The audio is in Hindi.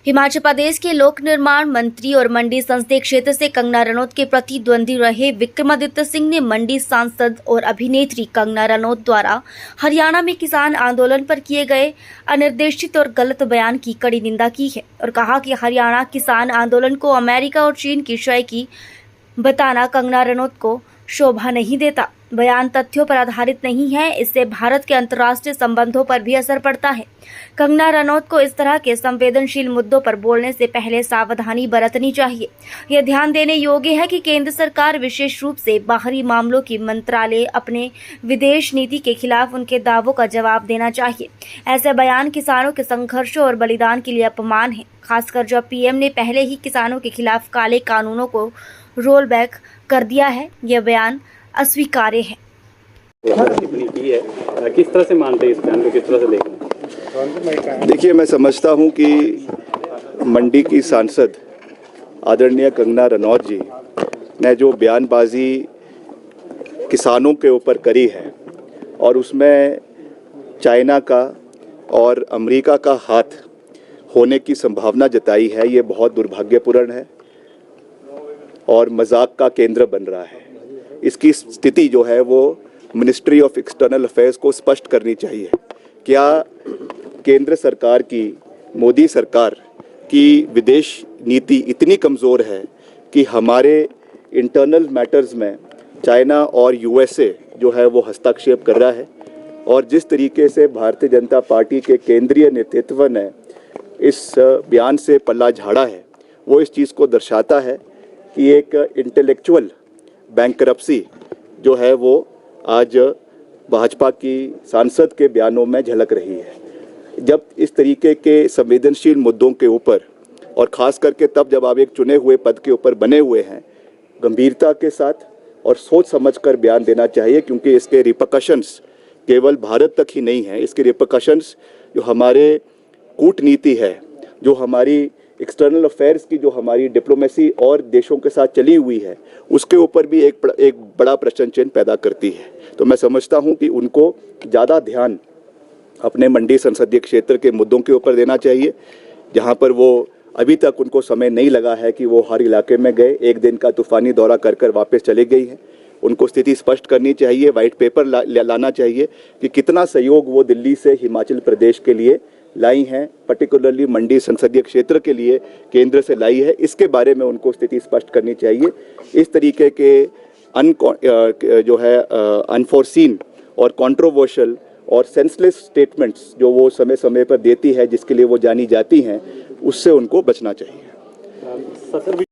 हिमाचल प्रदेश के लोक निर्माण मंत्री और मंडी संसदीय क्षेत्र से कंगना रनौत के प्रतिद्वंदी रहे विक्रमादित्य सिंह ने मंडी सांसद और अभिनेत्री कंगना रनौत द्वारा हरियाणा में किसान आंदोलन पर किए गए अनिर्देशित और गलत बयान की कड़ी निंदा की है और कहा कि हरियाणा किसान आंदोलन को अमेरिका और चीन की शय की बताना कंगना रनौत को शोभा नहीं देता। बयान तथ्यों पर आधारित नहीं है, इससे भारत के अंतर्राष्ट्रीय संबंधों पर भी असर पड़ता है। कंगना रनौत को इस तरह के संवेदनशील मुद्दों पर बोलने से पहले सावधानी बरतनी चाहिए। यह ध्यान देने योग्य है कि केंद्र सरकार विशेष रूप से बाहरी मामलों की मंत्रालय अपने विदेश नीति के खिलाफ उनके दावों का जवाब देना चाहिए। ऐसे बयान किसानों के संघर्षों और बलिदान के लिए अपमान है, खासकर जब पीएम ने पहले ही किसानों के खिलाफ काले कानूनों को रोल बैक कर दिया है। यह बयान अस्वीकार्य है। किस तरह से मानते हैं इस बयान को, किस तरह से देखते हैं? देखिए, मैं समझता हूं कि मंडी की सांसद आदरणीय कंगना रनौत जी ने जो बयानबाजी किसानों के ऊपर करी है और उसमें चाइना का और अमेरिका का हाथ होने की संभावना जताई है, ये बहुत दुर्भाग्यपूर्ण है और मजाक का केंद्र बन रहा है। इसकी स्थिति जो है वो मिनिस्ट्री ऑफ एक्सटर्नल अफेयर्स को स्पष्ट करनी चाहिए। क्या केंद्र सरकार की, मोदी सरकार की विदेश नीति इतनी कमज़ोर है कि हमारे इंटरनल मैटर्स में चाइना और यूएसए जो है वो हस्तक्षेप कर रहा है? और जिस तरीके से भारतीय जनता पार्टी के केंद्रीय नेतृत्व ने इस बयान से पल्ला झाड़ा है, वो इस चीज़ को दर्शाता है कि एक इंटेलेक्चुअल बैंकरप्सी जो है वो आज भाजपा की सांसद के बयानों में झलक रही है। जब इस तरीके के संवेदनशील मुद्दों के ऊपर, और ख़ास करके तब जब आप एक चुने हुए पद के ऊपर बने हुए हैं, गंभीरता के साथ और सोच समझकर बयान देना चाहिए, क्योंकि इसके रिपरकशंस केवल भारत तक ही नहीं है। इसके रिपरकशंस जो हमारे कूटनीति है, जो हमारी एक्सटर्नल अफेयर्स की, जो हमारी डिप्लोमेसी और देशों के साथ चली हुई है, उसके ऊपर भी एक बड़ा प्रश्न चिन्ह पैदा करती है। तो मैं समझता हूं कि उनको ज़्यादा ध्यान अपने मंडी संसदीय क्षेत्र के मुद्दों के ऊपर देना चाहिए, जहां पर वो अभी तक उनको समय नहीं लगा है कि वो हर इलाके में गए, एक दिन का तूफानी दौरा कर वापस चले गई हैं। उनको स्थिति स्पष्ट करनी चाहिए, वाइट पेपर लाना चाहिए कि कितना सहयोग वो दिल्ली से हिमाचल प्रदेश के लिए लाई हैं, पर्टिकुलरली मंडी संसदीय क्षेत्र के लिए केंद्र से लाई है। इसके बारे में उनको स्थिति स्पष्ट करनी चाहिए। इस तरीके के जो है अनफोर्सीन और कंट्रोवर्शियल और सेंसलेस स्टेटमेंट्स जो वो समय समय पर देती है, जिसके लिए वो जानी जाती हैं, उससे उनको बचना चाहिए।